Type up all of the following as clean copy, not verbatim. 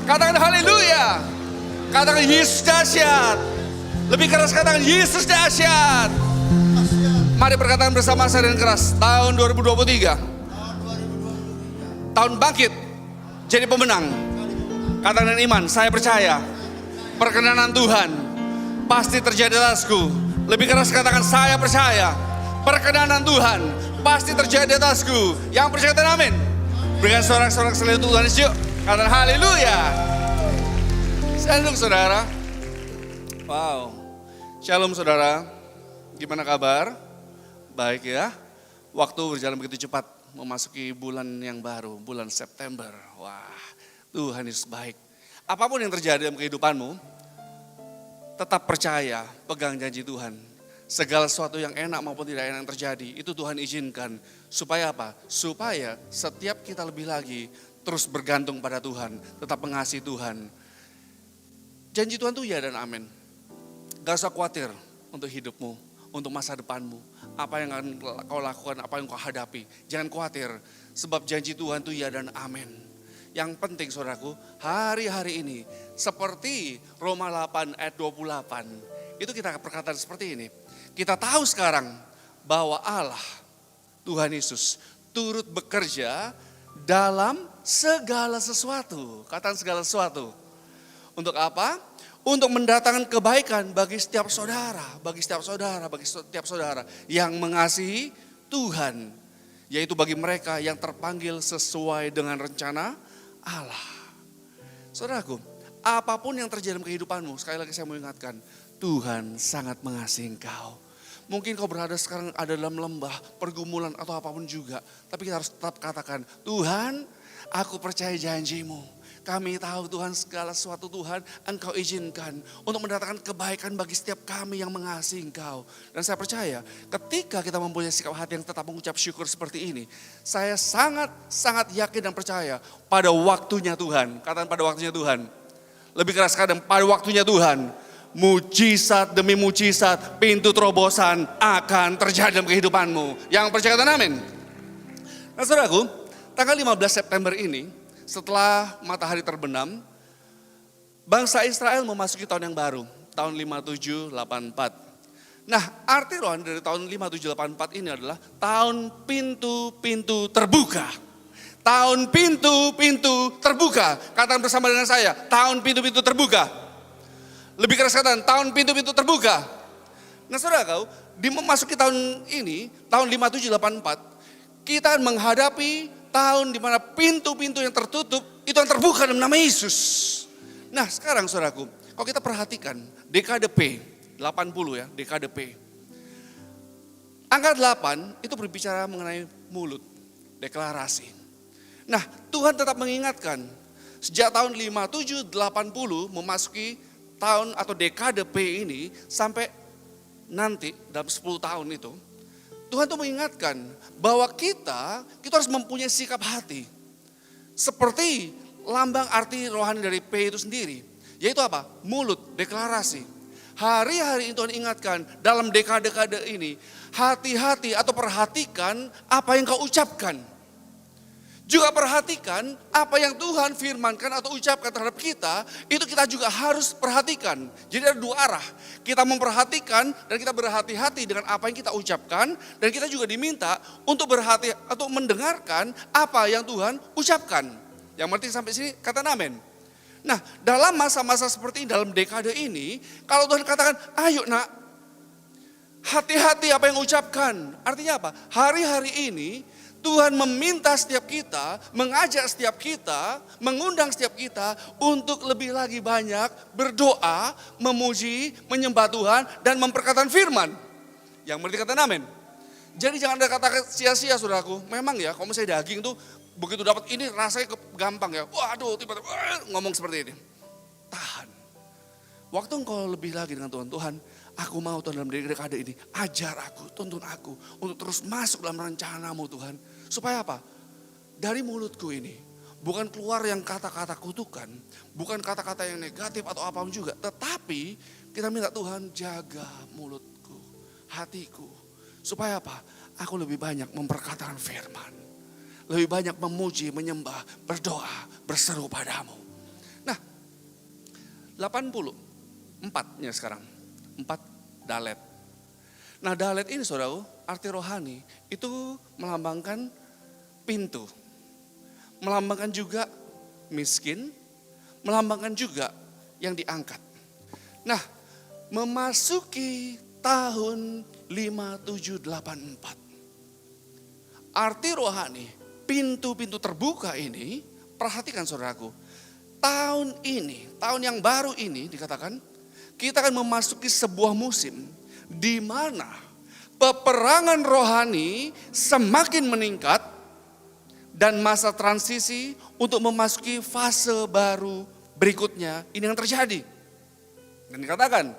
Katakan haleluya. Katakan Yesus dahsyat. Lebih keras katakan Yesus dahsyat. Mari perkataan bersama saya dengan keras. Tahun 2023. Tahun bangkit. Jadi pemenang. Katakan dengan iman, saya percaya. Perkenanan Tuhan pasti terjadi atasku. Lebih keras katakan saya percaya. Perkenanan Tuhan pasti terjadi atasku. Yang percaya katakan amin. Berikan sorak-sorak selain Tuhan Yesus yuk. Katakan haleluya. Shalom saudara. Wow. Shalom saudara. Gimana kabar? Baik ya. Waktu berjalan begitu cepat. Memasuki bulan yang baru. Bulan September. Wah. Tuhan Yesus baik. Apapun yang terjadi dalam kehidupanmu. Tetap percaya. Pegang janji Tuhan. Segala sesuatu yang enak maupun tidak enak yang terjadi. Itu Tuhan izinkan. Supaya apa? Supaya setiap kita lebih lagi. Terus bergantung pada Tuhan, tetap mengasihi Tuhan. Janji Tuhan itu ya dan amin. Gak usah khawatir untuk hidupmu, untuk masa depanmu. Apa yang akan kau lakukan, apa yang kau hadapi. Jangan khawatir, sebab janji Tuhan itu ya dan amin. Yang penting saudaraku, hari-hari ini seperti Roma 8 ayat 28. Itu kita perkataan seperti ini. Kita tahu sekarang bahwa Allah, Tuhan Yesus, turut bekerja dalam segala sesuatu. Katakan segala sesuatu. Untuk apa? Untuk mendatangkan kebaikan bagi setiap saudara. Bagi setiap saudara, bagi setiap saudara yang mengasihi Tuhan. Yaitu bagi mereka yang terpanggil sesuai dengan rencana Allah. Saudaraku, apapun yang terjadi dalam kehidupanmu, sekali lagi saya mau ingatkan, Tuhan sangat mengasihi engkau. Mungkin kau berada sekarang ada dalam lembah, pergumulan atau apapun juga. Tapi kita harus tetap katakan, Tuhan aku percaya janjimu. Kami tahu Tuhan segala sesuatu Tuhan engkau izinkan. Untuk mendatangkan kebaikan bagi setiap kami yang mengasihi engkau. Dan saya percaya ketika kita mempunyai sikap hati yang tetap mengucap syukur seperti ini. Saya sangat yakin dan percaya pada waktunya Tuhan. Katakan pada waktunya Tuhan. Lebih keras katakan pada waktunya Tuhan. Mujizat demi mujizat, pintu terobosan akan terjadi dalam kehidupanmu. Yang percaya katakan amin. Nah saudaraku, tanggal 15 September ini, setelah matahari terbenam, bangsa Israel memasuki tahun yang baru, tahun 5784. Nah arti rohani dari tahun 5784 ini adalah tahun pintu-pintu terbuka. Tahun pintu-pintu terbuka. Katakan bersama dengan saya, tahun pintu-pintu terbuka. Lebih keras katakan, tahun pintu-pintu terbuka. Nah saudara kau, di memasuki tahun ini, tahun 5784, kita akan menghadapi tahun di mana pintu-pintu yang tertutup, itu yang terbuka dalam nama Yesus. Nah sekarang saudaraku, kalau kita perhatikan, dekade P, 80 ya, dekade P. Angka 8 itu berbicara mengenai mulut, deklarasi. Nah Tuhan tetap mengingatkan, sejak tahun 5780 memasuki tahun atau dekade P ini sampai nanti dalam 10 tahun itu. Tuhan tuh mengingatkan bahwa kita harus mempunyai sikap hati. Seperti lambang arti rohani dari P itu sendiri. Yaitu apa? Mulut, deklarasi. Hari-hari itu Tuhan ingatkan dalam dekade-dekade ini. Hati-hati atau perhatikan apa yang kau ucapkan. Juga perhatikan apa yang Tuhan firmankan atau ucapkan terhadap kita, itu kita juga harus perhatikan. Jadi ada dua arah. Kita memperhatikan dan kita berhati-hati dengan apa yang kita ucapkan. Dan kita juga diminta untuk berhati atau mendengarkan apa yang Tuhan ucapkan. Yang penting sampai sini kata amin. Nah dalam masa-masa seperti ini, dalam dekade ini, kalau Tuhan katakan, ayo nak, hati-hati apa yang ucapkan. Artinya apa? Hari-hari ini, Tuhan meminta setiap kita, mengajak setiap kita, mengundang setiap kita untuk lebih lagi banyak berdoa, memuji, menyembah Tuhan, dan memperkatakan firman. Yang berarti kata amin. Jadi jangan ada kata sia-sia saudaraku. Memang ya kalau misalnya daging tuh begitu dapat ini rasanya gampang ya. Waduh tiba-tiba ngomong seperti ini. Tahan. Waktu engkau lebih lagi dengan Tuhan, Tuhan aku mau Tuhan dalam dekade ini, ajar aku, tuntun aku untuk terus masuk dalam rencanamu Tuhan. Supaya apa? Dari mulutku ini, bukan keluar yang kata-kata kutukan, bukan kata-kata yang negatif atau apapun juga. Tetapi kita minta Tuhan jaga mulutku, hatiku. Supaya apa? Aku lebih banyak memperkatakan firman. Lebih banyak memuji, menyembah, berdoa, berseru padamu. Nah 84-nya sekarang. 4 dalet. Nah dalet ini saudara, arti rohani itu melambangkan pintu. Melambangkan juga miskin, melambangkan juga yang diangkat. Nah, memasuki tahun 5784. Arti rohani, pintu-pintu terbuka ini, perhatikan saudaraku. Tahun ini, tahun yang baru ini dikatakan, kita akan memasuki sebuah musim di mana peperangan rohani semakin meningkat dan masa transisi untuk memasuki fase baru berikutnya ini yang terjadi. Dan dikatakan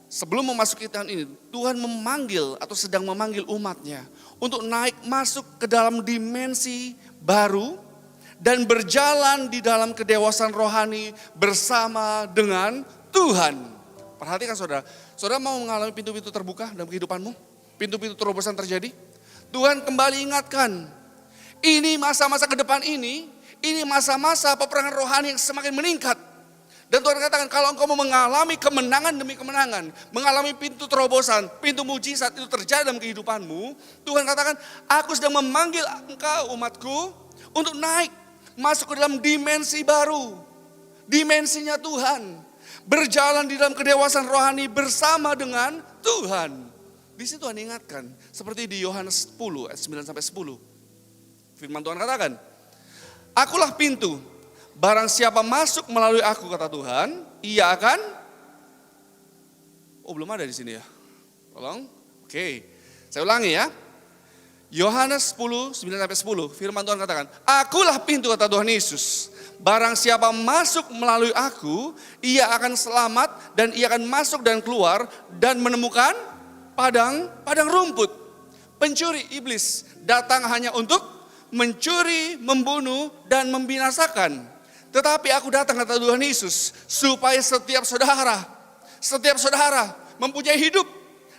sebelum memasuki tahun ini Tuhan memanggil atau sedang memanggil umatnya untuk naik masuk ke dalam dimensi baru dan berjalan di dalam kedewasaan rohani bersama dengan Tuhan. Perhatikan saudara, saudara mau mengalami pintu-pintu terbuka dalam kehidupanmu? Pintu-pintu terobosan terjadi? Tuhan kembali ingatkan, ini masa-masa ke depan ini masa-masa peperangan rohani yang semakin meningkat. Dan Tuhan katakan kalau engkau mau mengalami kemenangan demi kemenangan, mengalami pintu terobosan, pintu mujizat itu terjadi dalam kehidupanmu, Tuhan katakan, aku sedang memanggil engkau umatku untuk naik, masuk ke dalam dimensi baru, dimensinya Tuhan. Berjalan di dalam kedewasaan rohani bersama dengan Tuhan. Di situ Tuhan ingatkan, seperti di Yohanes 10 ayat 9 sampai 10. Firman Tuhan katakan, akulah pintu, barang siapa masuk melalui aku kata Tuhan, ia akan, belum ada di sini ya, tolong, oke, saya ulangi ya. Yohanes 10, 9 sampai 10, firman Tuhan katakan, akulah pintu kata Tuhan Yesus. Barang siapa masuk melalui aku, ia akan selamat dan ia akan masuk dan keluar dan menemukan padang rumput. Pencuri iblis datang hanya untuk mencuri, membunuh dan membinasakan. Tetapi aku datang kata Tuhan Yesus supaya setiap saudara mempunyai hidup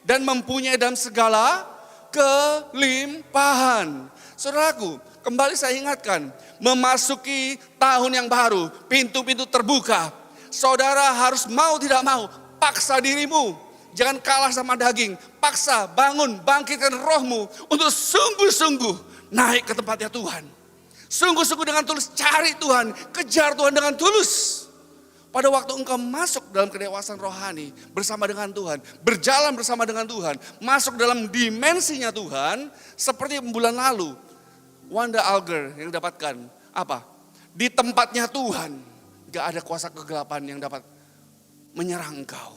dan mempunyai dalam segala kelimpahan. Saudaraku, kembali saya ingatkan, memasuki tahun yang baru, pintu-pintu terbuka. Saudara harus mau tidak mau, paksa dirimu. Jangan kalah sama daging, paksa, bangun, bangkitkan rohmu untuk sungguh-sungguh naik ke tempatnya Tuhan. Sungguh-sungguh dengan tulus cari Tuhan, kejar Tuhan dengan tulus. Pada waktu engkau masuk dalam kedewasaan rohani bersama dengan Tuhan, berjalan bersama dengan Tuhan, masuk dalam dimensinya Tuhan, seperti bulan lalu, Wanda Alger yang dapatkan apa? Di tempatnya Tuhan, gak ada kuasa kegelapan yang dapat menyerang engkau.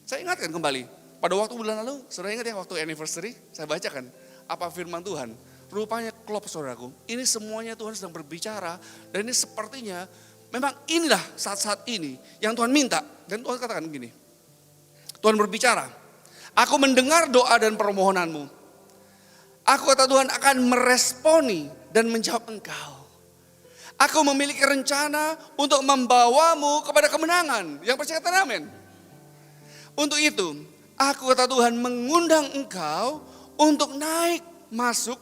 Saya ingatkan kembali, pada waktu bulan lalu, saudara ingat ya waktu anniversary, saya bacakan apa firman Tuhan. Rupanya klop saudaraku, ini semuanya Tuhan sedang berbicara dan ini sepertinya memang inilah saat-saat ini yang Tuhan minta. Dan Tuhan katakan begini, Tuhan berbicara, aku mendengar doa dan permohonanmu. Aku kata Tuhan akan meresponi dan menjawab engkau. Aku memiliki rencana untuk membawamu kepada kemenangan. Yang percaya kata amin. Untuk itu, aku kata Tuhan mengundang engkau untuk naik masuk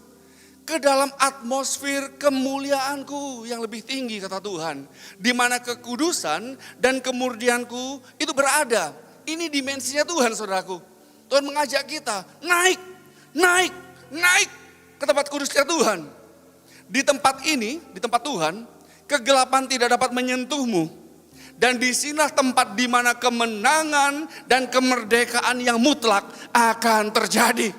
ke dalam atmosfer kemuliaanku yang lebih tinggi kata Tuhan. Di mana kekudusan dan kemurnianku itu berada. Ini dimensinya Tuhan saudaraku. Tuhan mengajak kita naik ke tempat kudusnya Tuhan. Di tempat ini, di tempat Tuhan, kegelapan tidak dapat menyentuhmu. Dan di sinilah tempat di mana kemenangan dan kemerdekaan yang mutlak akan terjadi.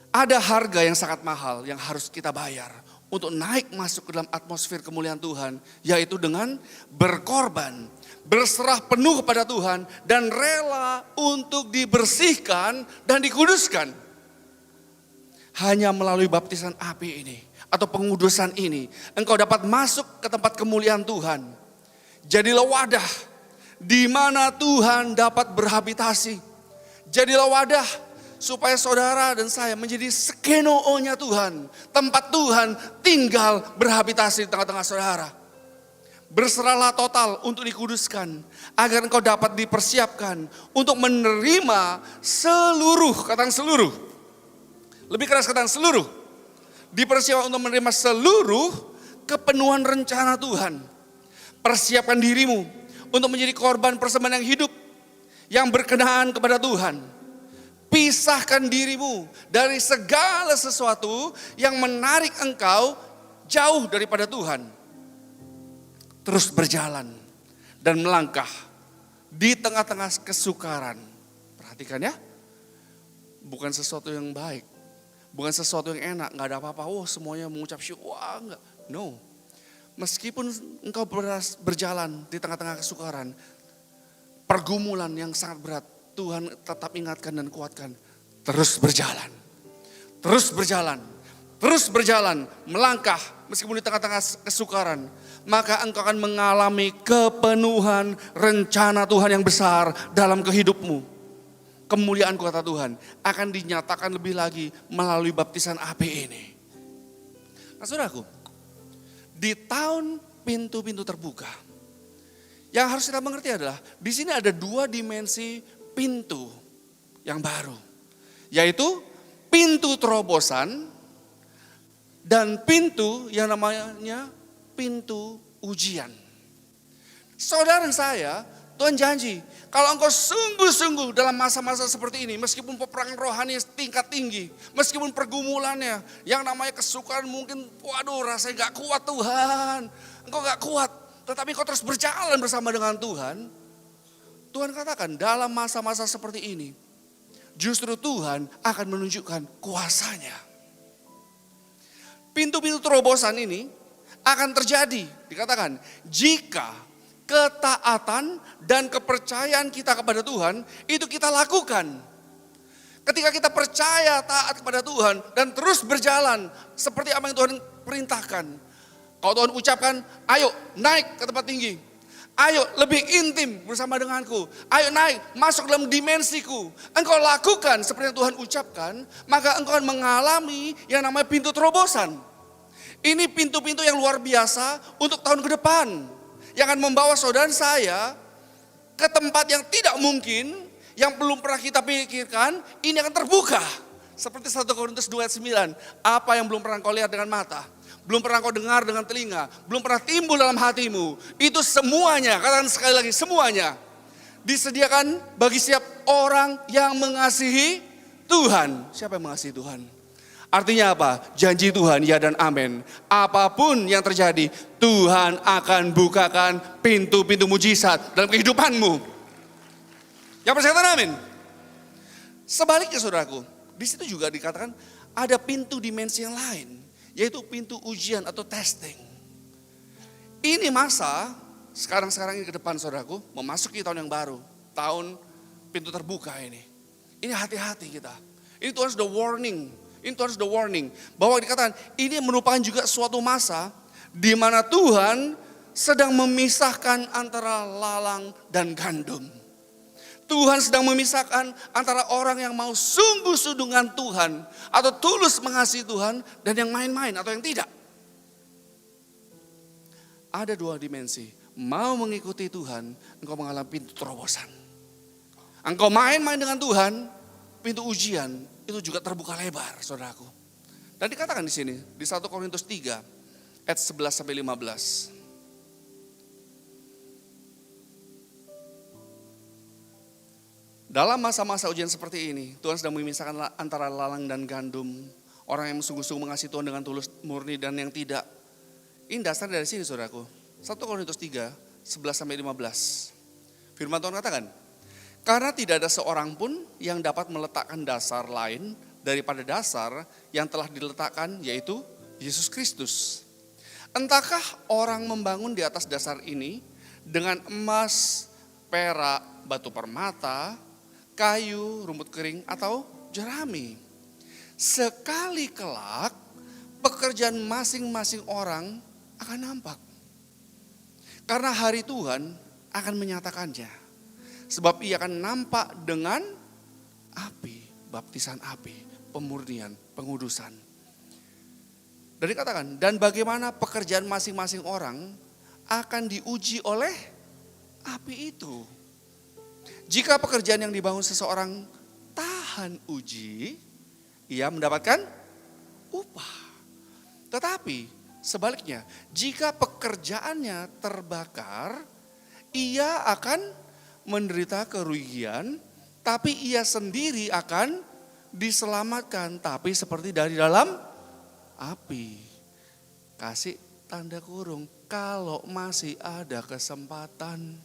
Ada harga yang sangat mahal yang harus kita bayar untuk naik masuk ke dalam atmosfer kemuliaan Tuhan, yaitu dengan berkorban, berserah penuh kepada Tuhan dan rela untuk dibersihkan dan dikuduskan. Hanya melalui baptisan api ini atau pengudusan ini, engkau dapat masuk ke tempat kemuliaan Tuhan. Jadilah wadah di mana Tuhan dapat berhabitasi. Jadilah wadah supaya saudara dan saya menjadi skenoonya Tuhan. Tempat Tuhan tinggal berhabitasi di tengah-tengah saudara. Berserahlah total untuk dikuduskan. Agar engkau dapat dipersiapkan untuk menerima seluruh, katakan seluruh. Lebih keras katakan seluruh. Dipersiapkan untuk menerima seluruh kepenuhan rencana Tuhan. Persiapkan dirimu untuk menjadi korban persembahan yang hidup, yang berkenan kepada Tuhan. Pisahkan dirimu dari segala sesuatu yang menarik engkau jauh daripada Tuhan. Terus berjalan dan melangkah di tengah-tengah kesukaran. Perhatikan ya, bukan sesuatu yang baik, bukan sesuatu yang enak, gak ada apa-apa, semuanya mengucap syukur, enggak. No, meskipun engkau berjalan di tengah-tengah kesukaran, pergumulan yang sangat berat, Tuhan tetap ingatkan dan kuatkan, terus berjalan, terus berjalan, terus berjalan, melangkah meskipun di tengah-tengah kesukaran, maka engkau akan mengalami kepenuhan rencana Tuhan yang besar dalam kehidupmu. Kemuliaan kuasa Tuhan akan dinyatakan lebih lagi melalui baptisan api ini. Nah saudaraku, di tahun pintu-pintu terbuka, yang harus kita mengerti adalah di sini ada dua dimensi pintu yang baru, yaitu pintu terobosan dan pintu yang namanya pintu ujian. Saudara saya, Tuhan janji, kalau engkau sungguh-sungguh dalam masa-masa seperti ini, meskipun peperangan rohani tingkat tinggi, meskipun pergumulannya, yang namanya kesukaran mungkin, waduh rasanya gak kuat Tuhan, engkau gak kuat, tetapi engkau terus berjalan bersama dengan Tuhan. Tuhan katakan dalam masa-masa seperti ini, justru Tuhan akan menunjukkan kuasanya. Pintu-pintu terobosan ini akan terjadi, dikatakan, jika ketaatan dan kepercayaan kita kepada Tuhan itu kita lakukan. Ketika kita percaya taat kepada Tuhan dan terus berjalan seperti apa yang Tuhan perintahkan. Kalau Tuhan ucapkan, ayo naik ke tempat tinggi. Ayo lebih intim bersama denganku. Ayo naik, masuk dalam dimensiku. Engkau lakukan seperti yang Tuhan ucapkan, maka engkau akan mengalami yang namanya pintu terobosan. Ini pintu-pintu yang luar biasa untuk tahun ke depan. Yang akan membawa saudara saya ke tempat yang tidak mungkin, yang belum pernah kita pikirkan, ini akan terbuka. Seperti 1 Korintus 2 ayat 9, apa yang belum pernah kau lihat dengan mata, belum pernah kau dengar dengan telinga, belum pernah timbul dalam hatimu, itu semuanya, katakan sekali lagi, semuanya disediakan bagi setiap orang yang mengasihi Tuhan. Siapa yang mengasihi Tuhan? Artinya apa? Janji Tuhan ya dan amin. Apapun yang terjadi, Tuhan akan bukakan pintu-pintu mujizat dalam kehidupanmu. Yang percaya katakan amin. Sebaliknya saudaraku, di situ juga dikatakan ada pintu dimensi yang lain, yaitu pintu ujian atau testing. Ini masa sekarang ini ke depan saudaraku, memasuki tahun yang baru, tahun pintu terbuka ini. Ini hati-hati kita. Ini Tuhan sudah warning. Ini Tuhan sudah warning bahwa dikatakan ini merupakan juga suatu masa di mana Tuhan sedang memisahkan antara lalang dan gandum. Tuhan sedang memisahkan antara orang yang mau sungguh-sungguh dengan Tuhan atau tulus mengasihi Tuhan dan yang main-main atau yang tidak. Ada dua dimensi. Mau mengikuti Tuhan, engkau mengalami pintu terobosan. Engkau main-main dengan Tuhan, pintu ujian itu juga terbuka lebar, saudaraku. Dan dikatakan di sini, di 1 Korintus 3, ayat 11-15. Dalam masa-masa ujian seperti ini, Tuhan sedang memisahkan antara lalang dan gandum. Orang yang sungguh-sungguh mengasihi Tuhan dengan tulus murni dan yang tidak. Ini dasar dari sini, saudaraku. 1 Korintus 3, 11-15. Firman Tuhan katakan, karena tidak ada seorang pun yang dapat meletakkan dasar lain daripada dasar yang telah diletakkan, yaitu Yesus Kristus. Entahkah orang membangun di atas dasar ini dengan emas, perak, batu permata, kayu, rumput kering, atau jerami. Sekali kelak pekerjaan masing-masing orang akan nampak. Karena hari Tuhan akan menyatakannya. Sebab ia akan nampak dengan api, baptisan api, pemurnian, pengudusan. Dan dikatakan, dan bagaimana pekerjaan masing-masing orang akan diuji oleh api itu. Jika pekerjaan yang dibangun seseorang tahan uji, ia mendapatkan upah. Tetapi Sebaliknya, jika pekerjaannya terbakar, ia akan menderita kerugian, tapi ia sendiri akan diselamatkan, tapi seperti dari dalam api. Kasih tanda kurung, kalau masih ada kesempatan.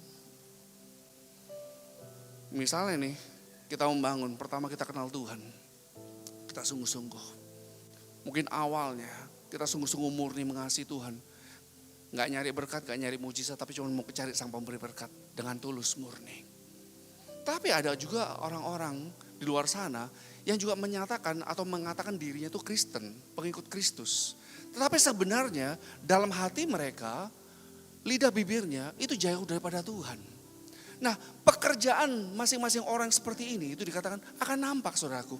Misalnya nih, kita membangun, pertama kita kenal Tuhan. Kita sungguh-sungguh. Mungkin awalnya kita sungguh-sungguh murni mengasihi Tuhan. Gak nyari berkat, gak nyari mujizat, tapi cuma mau cari sang pemberi berkat dengan tulus murni. Tapi ada juga orang-orang di luar sana yang juga menyatakan atau mengatakan dirinya itu Kristen, pengikut Kristus. Tetapi sebenarnya dalam hati mereka, lidah bibirnya itu jauh daripada Tuhan. Nah, pekerjaan masing-masing orang seperti ini itu dikatakan akan nampak, saudaraku.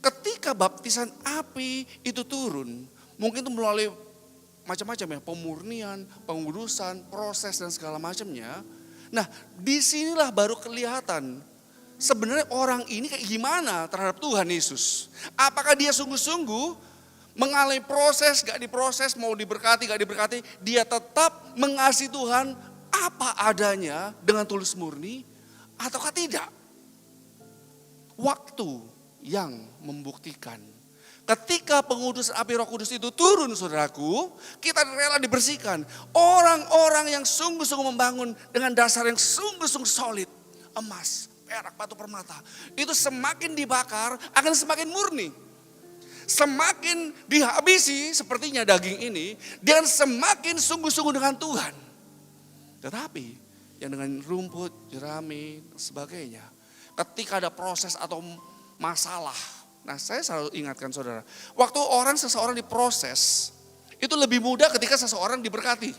Ketika baptisan api itu turun, mungkin itu melalui macam-macam ya, pemurnian, pengudusan, proses dan segala macamnya. Nah, disinilah baru kelihatan sebenarnya orang ini kayak gimana terhadap Tuhan Yesus. Apakah dia sungguh-sungguh mengalami proses, gak diproses, mau diberkati, gak diberkati, dia tetap mengasihi Tuhan apa adanya dengan tulus murni ataukah tidak? Waktu yang membuktikan. Ketika pengudusan api Roh Kudus itu turun, saudaraku, kita rela dibersihkan. Orang-orang yang sungguh-sungguh membangun dengan dasar yang sungguh-sungguh solid, emas, perak, batu permata, itu semakin dibakar akan semakin murni. Semakin dihabisi sepertinya daging ini, dan semakin sungguh-sungguh dengan Tuhan. Tetapi yang dengan rumput, jerami, dan sebagainya, ketika ada proses atau masalah, nah saya selalu ingatkan saudara, waktu seseorang diproses, itu lebih mudah ketika seseorang diberkati.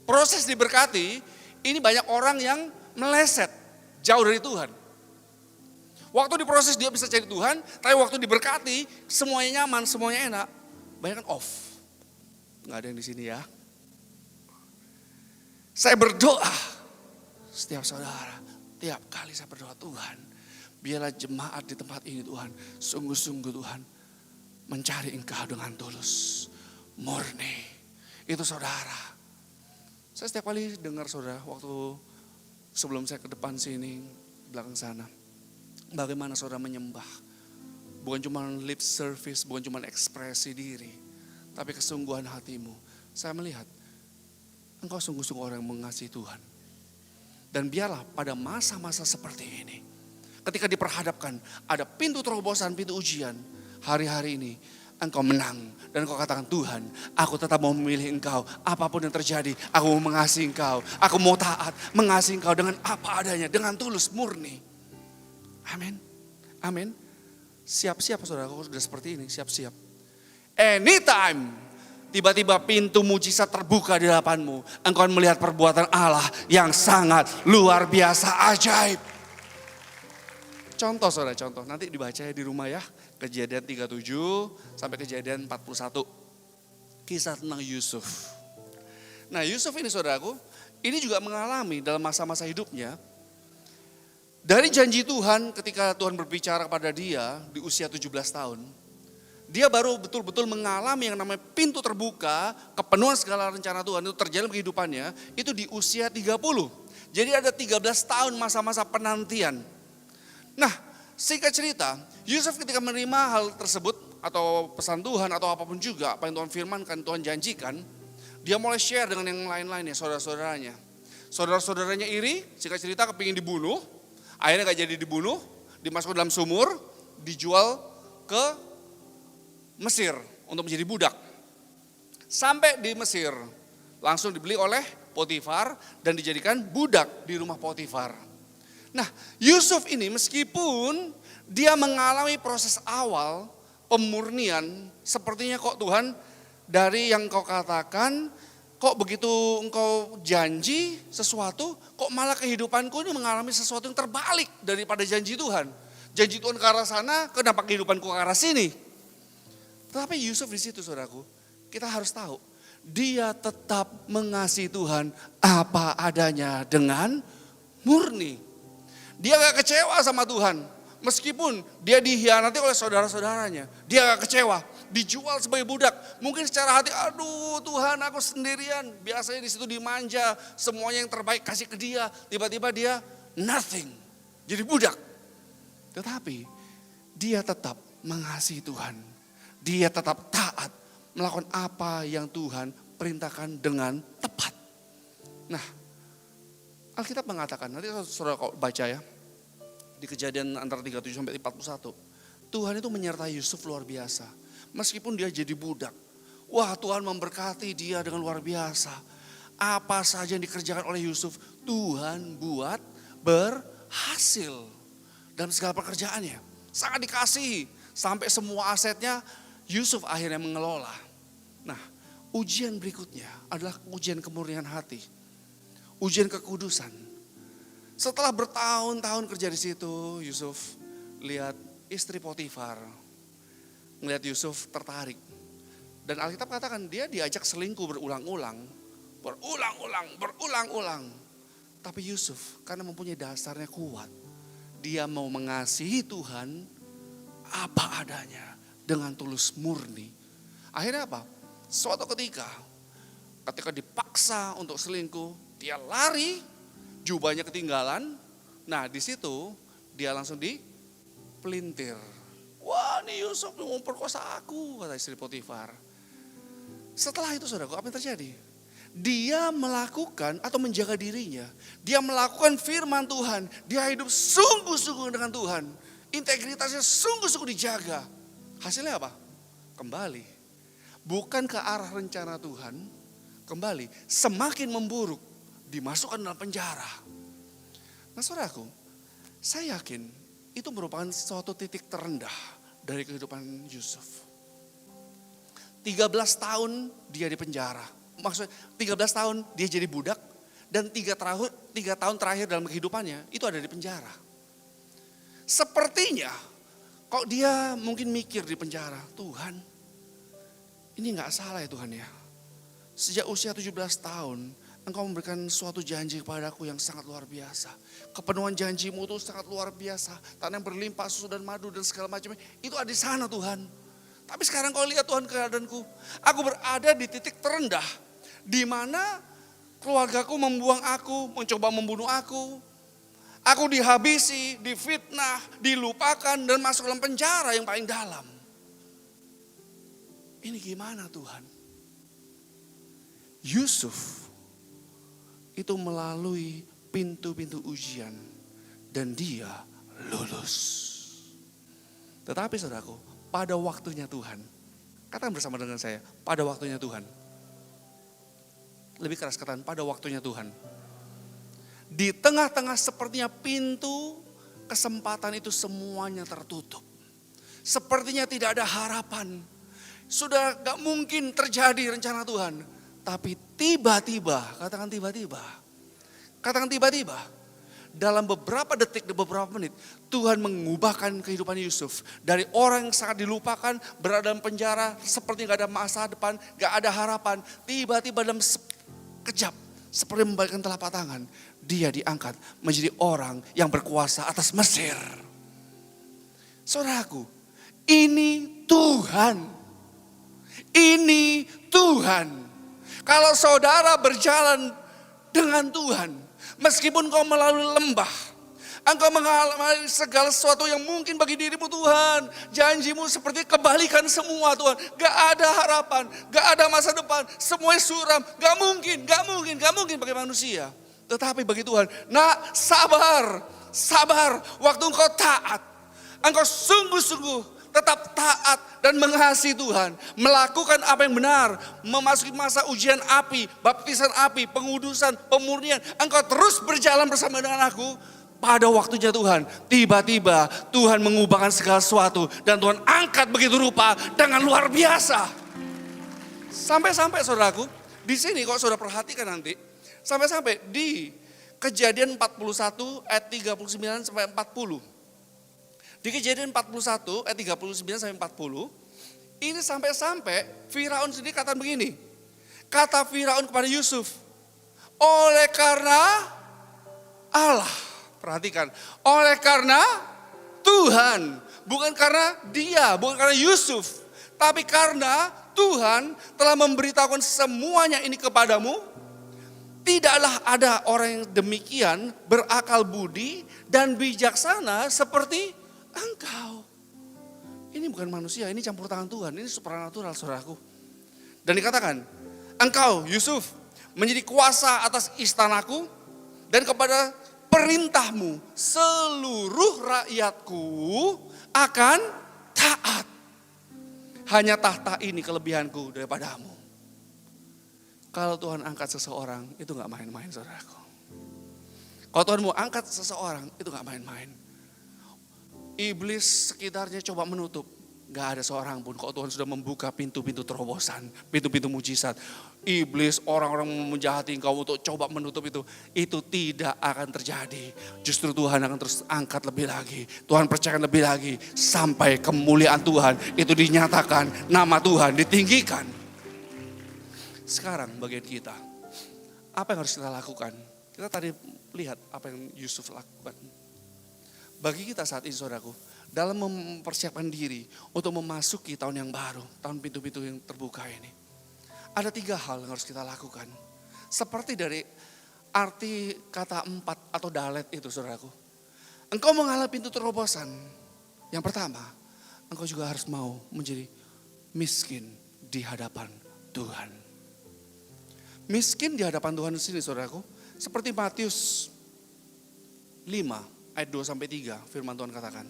Proses diberkati, ini banyak orang yang meleset, jauh dari Tuhan. Waktu diproses dia bisa cari Tuhan, tapi waktu diberkati, semuanya nyaman, semuanya enak, banyak kan off. Nggak ada yang di sini ya. Saya berdoa setiap saudara, tiap kali saya berdoa, Tuhan, biarlah jemaat di tempat ini Tuhan, sungguh-sungguh Tuhan, mencari Engkau dengan tulus, murni. Itu saudara. Saya setiap kali dengar saudara, waktu sebelum saya ke depan sini, belakang sana, bagaimana saudara menyembah. Bukan cuma lip service, bukan cuma ekspresi diri, tapi kesungguhan hatimu. Saya melihat, engkau sungguh-sungguh orang yang mengasihi Tuhan. Dan biarlah pada masa-masa seperti ini, ketika diperhadapkan ada pintu terobosan, pintu ujian, hari-hari ini engkau menang. Dan engkau katakan, Tuhan, aku tetap mau memilih Engkau. Apapun yang terjadi, aku mau mengasihi Engkau. Aku mau taat, mengasihi Engkau dengan apa adanya, dengan tulus, murni. Amin. Amin. Siap-siap saudara, kalau sudah seperti ini, siap-siap. Anytime tiba-tiba pintu mujizat terbuka di hadapanmu, engkau akan melihat perbuatan Allah yang sangat luar biasa, ajaib. Contoh saudara, contoh. Nanti dibaca ya di rumah ya. Kejadian 37 sampai kejadian 41. Kisah tentang Yusuf. Nah Yusuf ini saudaraku, ini juga mengalami dalam masa-masa hidupnya. Dari janji Tuhan ketika Tuhan berbicara kepada dia di usia 17 tahun. Dia baru betul-betul mengalami yang namanya pintu terbuka, kepenuhan segala rencana Tuhan itu terjadi dalam kehidupannya, itu di usia 30. Jadi ada 13 tahun masa-masa penantian. Nah, singkat cerita, Yusuf ketika menerima hal tersebut, atau pesan Tuhan, atau apapun juga, apa yang Tuhan firmankan, Tuhan janjikan, dia mulai share dengan yang lain-lainnya, saudara-saudaranya. Saudara-saudaranya iri, singkat cerita kepingin dibunuh, akhirnya gak jadi dibunuh, dimasukkan dalam sumur, dijual ke Mesir untuk menjadi budak. Sampai di Mesir, langsung dibeli oleh Potifar dan dijadikan budak di rumah Potifar. Nah, Yusuf ini meskipun dia mengalami proses awal pemurnian, sepertinya kok Tuhan dari yang kau katakan, kok begitu engkau janji sesuatu, kok malah kehidupanku ini mengalami sesuatu yang terbalik daripada janji Tuhan. Janji Tuhan ke arah sana, kenapa kehidupanku ke arah sini? Tetapi Yusuf di situ saudaraku, kita harus tahu, dia tetap mengasihi Tuhan apa adanya dengan murni. Dia gak kecewa sama Tuhan, meskipun dia dihianati oleh saudara-saudaranya. Dia gak kecewa, dijual sebagai budak. Mungkin secara hati, aduh Tuhan aku sendirian. Biasanya di situ dimanja, semuanya yang terbaik kasih ke dia. Tiba-tiba dia nothing, jadi budak. Tetapi dia tetap mengasihi Tuhan. Dia tetap taat, melakukan apa yang Tuhan perintahkan dengan tepat. Nah, Alkitab mengatakan, nanti saudara kau baca ya, di Kejadian antara 37 sampai 41. Tuhan itu menyertai Yusuf luar biasa. Meskipun dia jadi budak. Wah, Tuhan memberkati dia dengan luar biasa. Apa saja yang dikerjakan oleh Yusuf, Tuhan buat berhasil. Dalam segala pekerjaannya. Sangat dikasihi. Sampai semua asetnya Yusuf akhirnya mengelola. Nah, ujian berikutnya adalah ujian kemurnian hati. Ujian kekudusan. Setelah bertahun-tahun kerja di situ, Yusuf lihat istri Potifar. Ngelihat Yusuf tertarik. Dan Alkitab katakan dia diajak selingkuh berulang-ulang. Berulang-ulang. Tapi Yusuf karena mempunyai dasarnya kuat. Dia mau mengasihi Tuhan apa adanya dengan tulus murni. Akhirnya apa? Suatu ketika dipaksa untuk selingkuh, dia lari, jubahnya ketinggalan. Nah di situ dia langsung dipelintir. Wah nih Yusuf mau memperkosa aku, kata istri Potifar. Setelah itu saudaraku, apa yang terjadi? Dia melakukan atau menjaga dirinya. Dia melakukan firman Tuhan. Dia hidup sungguh-sungguh dengan Tuhan. Integritasnya sungguh-sungguh dijaga. Hasilnya apa? Kembali. Bukan ke arah rencana Tuhan. Kembali. Semakin memburuk. Dimasukkan dalam penjara. Nah saudaraku, saya yakin itu merupakan suatu titik terendah dari kehidupan Yusuf. 13 tahun dia di penjara. Maksudnya 13 tahun dia jadi budak dan 3 tahun terakhir dalam kehidupannya itu ada di penjara. Sepertinya kok dia mungkin mikir di penjara, Tuhan ini gak salah ya Tuhan ya. Sejak usia 17 tahun Engkau memberikan suatu janji kepadaku yang sangat luar biasa. Kepenuhan janjimu itu sangat luar biasa. Tanah yang berlimpah susu dan madu dan segala macamnya. Itu ada di sana Tuhan. Tapi sekarang kau lihat Tuhan keadaanku. Aku berada di titik terendah. Di mana keluargaku membuang aku, mencoba membunuh aku. Aku dihabisi, difitnah, dilupakan dan masuk dalam penjara yang paling dalam. Ini gimana Tuhan? Yusuf itu melalui pintu-pintu ujian dan dia lulus. Tetapi saudaraku, pada waktunya Tuhan, katakan bersama dengan saya, pada waktunya Tuhan. Lebih keras katakan, pada waktunya Tuhan. Di tengah-tengah sepertinya pintu kesempatan itu semuanya tertutup. Sepertinya tidak ada harapan. Sudah gak mungkin terjadi rencana Tuhan. Tapi tiba-tiba, katakan tiba-tiba. Katakan tiba-tiba. Dalam beberapa detik, beberapa menit, Tuhan mengubahkan kehidupan Yusuf. Dari orang yang sangat dilupakan, berada dalam penjara, seperti gak ada masa depan, gak ada harapan. Tiba-tiba dalam sekejap, seperti membalikkan telapak tangan, dia diangkat menjadi orang yang berkuasa atas Mesir. Saudaraku, ini Tuhan. Ini Tuhan. Kalau saudara berjalan dengan Tuhan, meskipun kau melalui lembah, engkau mengalami segala sesuatu yang mungkin bagi dirimu Tuhan. Janjimu seperti kebalikan semua Tuhan. Gak ada harapan, gak ada masa depan, semuanya suram. Gak mungkin bagi manusia. Tetapi bagi Tuhan, nak sabar, waktu engkau taat, engkau sungguh-sungguh tetap taat dan mengasihi Tuhan. Melakukan apa yang benar. Memasuki masa ujian api, baptisan api, pengudusan, pemurnian. Engkau terus berjalan bersama dengan aku. Pada waktunya Tuhan, tiba-tiba Tuhan mengubahkan segala sesuatu. Dan Tuhan angkat begitu rupa dengan luar biasa. Sampai-sampai saudaraku, di sini kalau saudara perhatikan nanti. Sampai-sampai di Kejadian 41 ayat 39 sampai 40. Di Kejadian 41 ayat 39 sampai 40, ini sampai-sampai Firaun sendiri kata begini. Kata Firaun kepada Yusuf, oleh karena Allah, perhatikan, oleh karena Tuhan, bukan karena dia, bukan karena Yusuf, Tapi karena Tuhan telah memberitahukan semuanya ini kepadamu, tidaklah ada orang yang demikian berakal budi dan bijaksana seperti engkau. Ini bukan manusia, ini campur tangan Tuhan, ini supranatural saudaraku. Dan dikatakan, engkau Yusuf menjadi kuasa atas istanaku dan kepada perintahmu seluruh rakyatku akan taat. Hanya tahta ini kelebihanku daripadamu. Kalau Tuhan angkat seseorang, itu gak main-main saudaraku. Kalau Tuhan mau angkat seseorang, itu gak main-main. Iblis sekitarnya coba menutup. Gak ada seorang pun. Kalau Tuhan sudah membuka pintu-pintu terobosan, pintu-pintu mujizat. Iblis, orang-orang menjahati engkau untuk coba menutup itu tidak akan terjadi. Justru Tuhan akan terus angkat lebih lagi. Tuhan percayakan lebih lagi. Sampai kemuliaan Tuhan itu dinyatakan, nama Tuhan ditinggikan. Sekarang bagian kita, apa yang harus kita lakukan? Kita tadi lihat apa yang Yusuf lakukan. Bagi kita saat ini saudaraku, dalam mempersiapkan diri untuk memasuki tahun yang baru, tahun pintu-pintu yang terbuka ini. Ada 3 hal yang harus kita lakukan. Seperti dari arti kata 4 atau dalet itu saudaraku. Engkau mengalami pintu terobosan. Yang pertama, engkau juga harus mau menjadi miskin di hadapan Tuhan. Miskin di hadapan Tuhan di sini saudaraku. Seperti Matius 5 ayat 2-3 firman Tuhan katakan.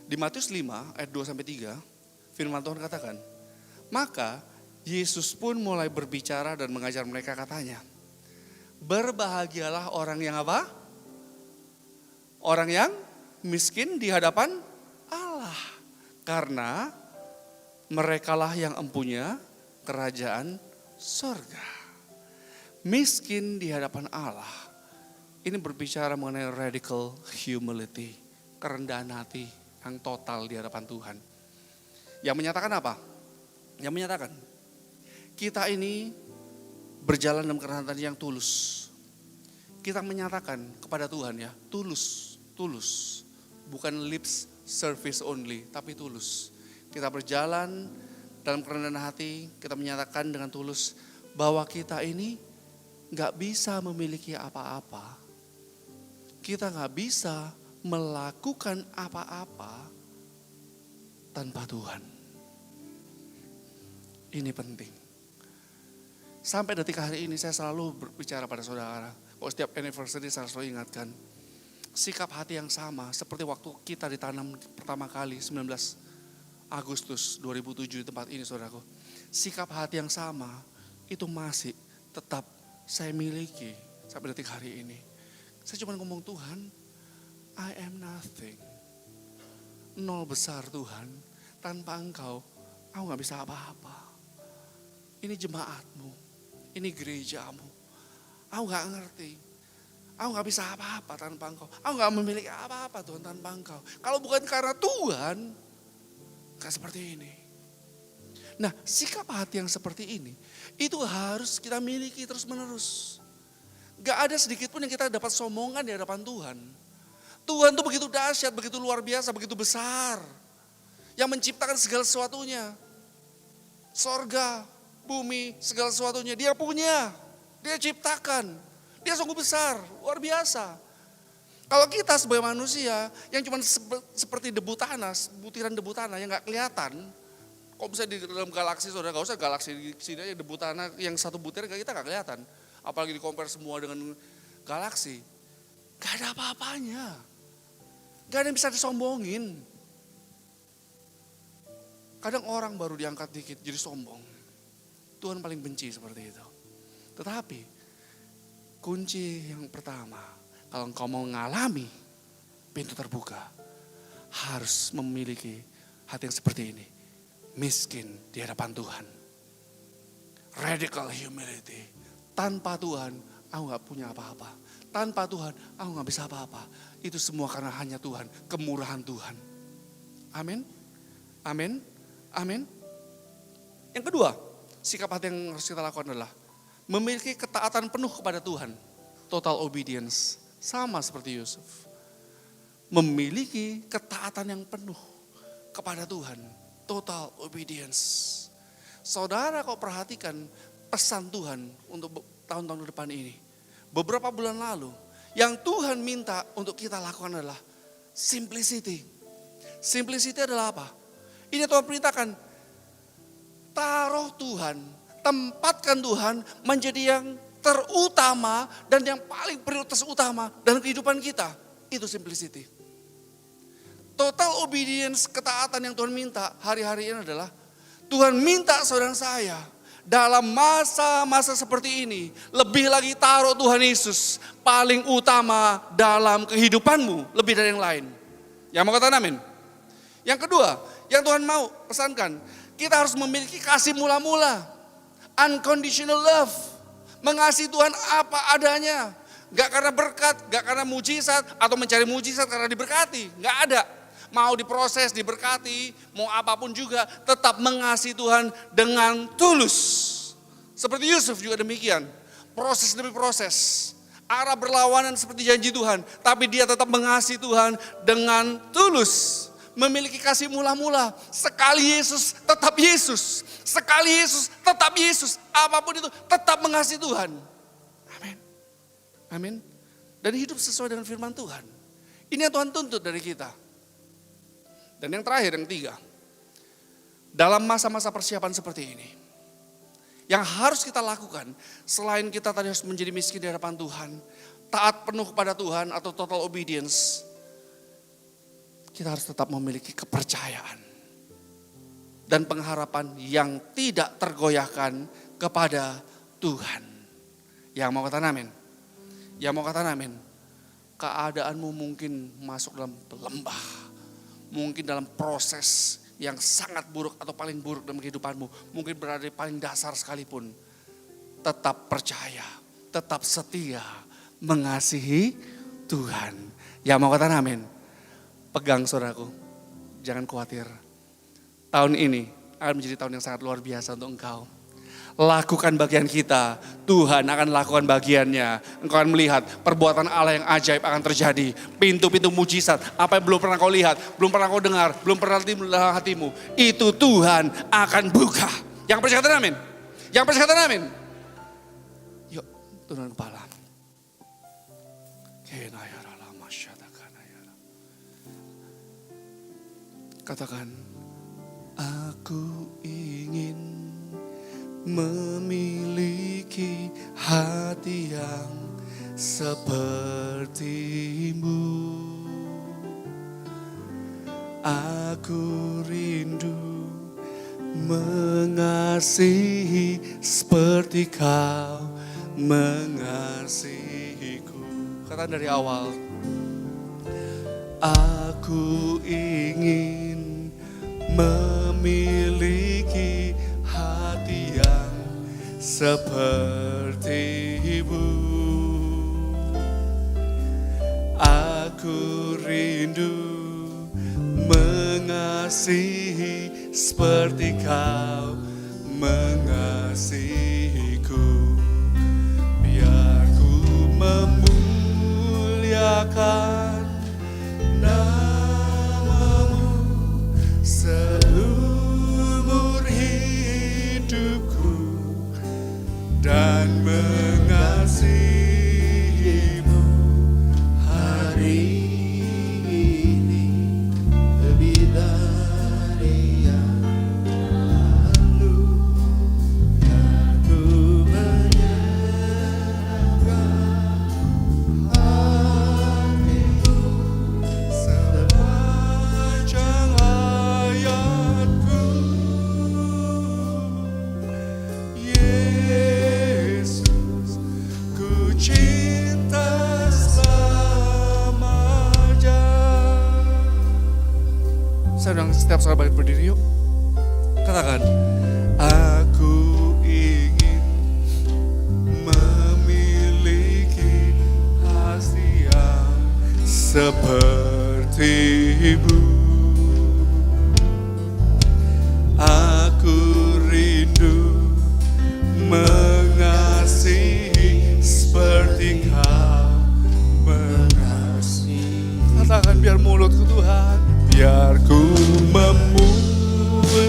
Di Matius 5 ayat 2-3 firman Tuhan katakan, maka Yesus pun mulai berbicara dan mengajar mereka katanya, berbahagialah orang yang apa? Orang yang miskin di hadapan Allah. Karena merekalah yang empunya kerajaan surga. Miskin di hadapan Allah. Ini berbicara mengenai radical humility. Kerendahan hati yang total di hadapan Tuhan. Yang menyatakan apa? Yang menyatakan kita ini berjalan dalam kerendahan hati yang tulus. Kita menyatakan kepada Tuhan ya, tulus. Bukan lips service only, tapi tulus. Kita berjalan dalam kerendahan hati, kita menyatakan dengan tulus bahwa kita ini gak bisa memiliki apa-apa. Kita gak bisa melakukan apa-apa tanpa Tuhan. Ini penting. Sampai detik hari ini saya selalu berbicara pada saudara. Kalau setiap anniversary saya selalu ingatkan. Sikap hati yang sama seperti waktu kita ditanam pertama kali 19 Agustus 2007 di tempat ini saudaraku. Sikap hati yang sama itu masih tetap saya miliki sampai detik hari ini. Saya cuma ngomong Tuhan, I am nothing. Nol besar Tuhan, tanpa Engkau, aku gak bisa apa-apa. Ini jemaatmu, ini gerejamu. Aku gak ngerti, aku gak bisa apa-apa tanpa Engkau. Aku gak memiliki apa-apa Tuhan tanpa Engkau. Kalau bukan karena Tuhan, gak seperti ini. Nah, sikap hati yang seperti ini, itu harus kita miliki terus menerus. Gak ada sedikit pun yang kita dapat sombongan di hadapan Tuhan. Tuhan tuh begitu dahsyat, begitu luar biasa, begitu besar. Yang menciptakan segala sesuatunya. Sorga, bumi, segala sesuatunya. Dia punya, dia ciptakan. Dia sungguh besar, luar biasa. Kalau kita sebagai manusia yang cuma seperti debu tanah, butiran debu tanah yang gak kelihatan. Kok bisa di dalam galaksi, saudara, gak usah galaksi di sini aja debu tanah yang satu butir kita gak kelihatan. Apalagi di compare semua dengan galaksi. Gak ada apa-apanya. Gak ada yang bisa disombongin. Kadang orang baru diangkat dikit jadi sombong. Tuhan paling benci seperti itu. Tetapi kunci yang pertama, kalau engkau mau mengalami pintu terbuka, harus memiliki hati yang seperti ini. Miskin di hadapan Tuhan. Radical humility. Tanpa Tuhan, aku gak punya apa-apa. Tanpa Tuhan, aku gak bisa apa-apa. Itu semua karena hanya Tuhan, kemurahan Tuhan. Amin. Amin. Amin. Yang kedua, sikap hati yang harus kita lakukan adalah memiliki ketaatan penuh kepada Tuhan. Total obedience. Sama seperti Yusuf. Memiliki ketaatan yang penuh kepada Tuhan. total obedience. Saudara kau perhatikan pesan Tuhan untuk tahun-tahun ke depan ini. Beberapa bulan lalu, yang Tuhan minta untuk kita lakukan adalah simplicity. Simplicity adalah apa? Ini Tuhan perintahkan, taruh Tuhan, tempatkan Tuhan menjadi yang terutama dan yang paling prioritas utama dalam kehidupan kita. Itu simplicity. Total obedience, ketaatan yang Tuhan minta hari-hari ini adalah, Tuhan minta saudara saya dalam masa-masa seperti ini, lebih lagi taruh Tuhan Yesus paling utama dalam kehidupanmu, lebih dari yang lain. Yang mau katakan amin? Yang kedua, yang Tuhan mau pesankan, kita harus memiliki kasih mula-mula. Unconditional love. Mengasihi Tuhan apa adanya. Gak karena berkat, gak karena mujizat, atau mencari mujizat karena diberkati. Gak ada. Mau diproses, diberkati, mau apapun juga, tetap mengasihi Tuhan dengan tulus. Seperti Yusuf juga demikian. Proses demi proses. Arah berlawanan seperti janji Tuhan. Tapi dia tetap mengasihi Tuhan dengan tulus. Memiliki kasih mula-mula. Sekali Yesus, tetap Yesus. Sekali Yesus, tetap Yesus. Apapun itu, tetap mengasihi Tuhan. Amin. Amin. Dan hidup sesuai dengan firman Tuhan. Ini yang Tuhan tuntut dari kita. Dan yang terakhir, yang ketiga. Dalam masa-masa persiapan seperti ini. Yang harus kita lakukan, selain kita tadi harus menjadi miskin di hadapan Tuhan. Taat penuh kepada Tuhan atau total obedience. Kita harus tetap memiliki kepercayaan dan pengharapan yang tidak tergoyahkan kepada Tuhan. Yang mau katakan amin? Yang mau katakan amin? Keadaanmu mungkin masuk dalam lembah, mungkin dalam proses yang sangat buruk atau paling buruk dalam kehidupanmu, mungkin berada di paling dasar sekalipun. Tetap percaya, tetap setia, mengasihi Tuhan. Yang mau katakan amin? Pegang saudaraku, jangan khawatir. Tahun ini akan menjadi tahun yang sangat luar biasa untuk engkau. Lakukan bagian kita, Tuhan akan lakukan bagiannya. Engkau akan melihat perbuatan Allah yang ajaib akan terjadi. Pintu-pintu mujizat, apa yang belum pernah kau lihat, belum pernah kau dengar, belum pernah timbul dalam hatimu. Itu Tuhan akan buka. Yang percaya katakan amin? Yang percaya katakan amin? Yuk, turun kepala. Katakan, aku ingin memiliki hati yang sepertimu. Aku rindu mengasihi seperti kau mengasihiku. Katakan dari awal. Aku ingin memiliki hati yang seperti-Mu. Aku rindu mengasihi seperti Kau mengasihiku. Biar ku memuliakan nama-Mu seumur hidupku dan mengasihi-Mu hari ini lebih dari yang lalu. Aku menyerahkan hatiku sepanjang hayatku. Yesus, ku cinta selamanya. Saya undang setiap sahabat balik berdiri yuk. Katakan, aku ingin memiliki hati yang seperti-Mu. Aku rindu mengasihi seperti Kau mengasihi. Katakan biar mulutku Tuhan, biar ku memuliakan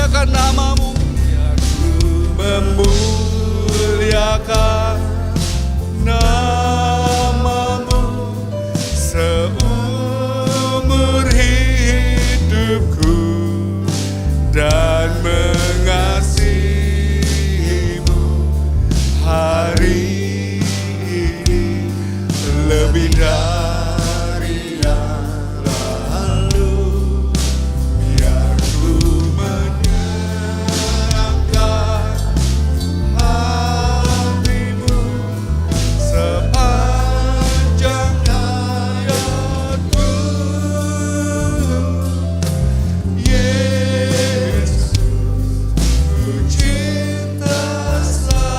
memuliakan namamu, biar ku memuliakan namamu seumur hidupku dan mengasihimu hari ini lebih dari yang lalu. Biar ku menyenangkan hatimu sepanjang hayatku. Yesus, ku cinta selamanya.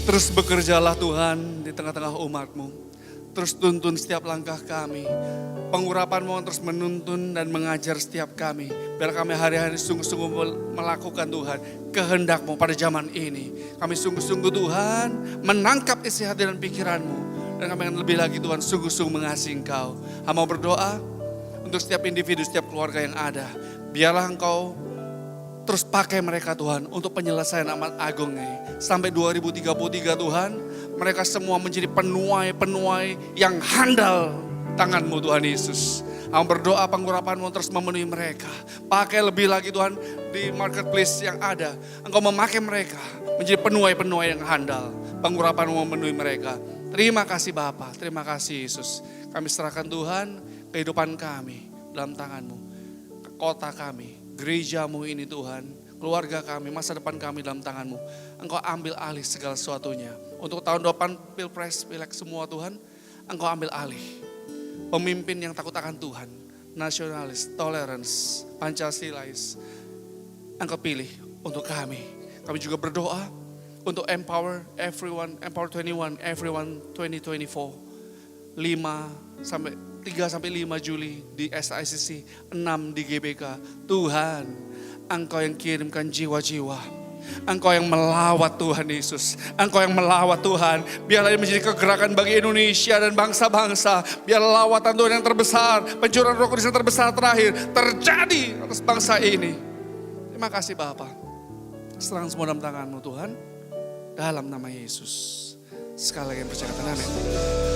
Terus bekerjalah Tuhan di tengah-tengah umat-Mu. Terus tuntun setiap langkah kami. Pengurapan-Mu terus menuntun dan mengajar setiap kami. Biar kami hari-hari sungguh-sungguh melakukan Tuhan kehendak-Mu pada zaman ini. Kami sungguh-sungguh Tuhan menangkap isi hati dan pikiran-Mu. Dan kami akan lebih lagi Tuhan sungguh-sungguh mengasihi Engkau. Hamba berdoa untuk setiap individu, setiap keluarga yang ada. Biarlah Engkau terus pakai mereka Tuhan untuk penyelesaian amat agung ini. Sampai 2033 Tuhan, mereka semua menjadi penuai-penuai yang handal tangan-Mu Tuhan Yesus. Hamba berdoa pengurapan-Mu terus memenuhi mereka. Pakai lebih lagi Tuhan di marketplace yang ada. Engkau memakai mereka menjadi penuai-penuai yang handal. Pengurapan-Mu memenuhi mereka. Terima kasih Bapa, terima kasih Yesus. Kami serahkan Tuhan kehidupan kami dalam tangan-Mu. Kota kami, gereja-Mu ini Tuhan, keluarga kami, masa depan kami dalam tangan-Mu. Engkau ambil alih segala sesuatunya. Untuk tahun depan pilpres, pilek semua Tuhan, Engkau ambil alih. Pemimpin yang takut akan Tuhan, nasionalis, tolerans, Pancasilais, Engkau pilih untuk kami. Kami juga berdoa untuk empower everyone, empower 21, everyone 2024. 3 sampai 5 Juli di SICC, 6 di GBK. Tuhan, Engkau yang kirimkan jiwa-jiwa. Engkau yang melawat Tuhan Yesus. Engkau yang melawat Tuhan. Biarlah ini menjadi kegerakan bagi Indonesia dan bangsa-bangsa. Biarlah lawatan Tuhan yang terbesar, pencurahan Roh Kudus yang terbesar terakhir terjadi atas bangsa ini. Terima kasih Bapa. Serahkan semua dalam tangan-Mu Tuhan. Dalam nama Yesus. Sekali lagi percayakan amin.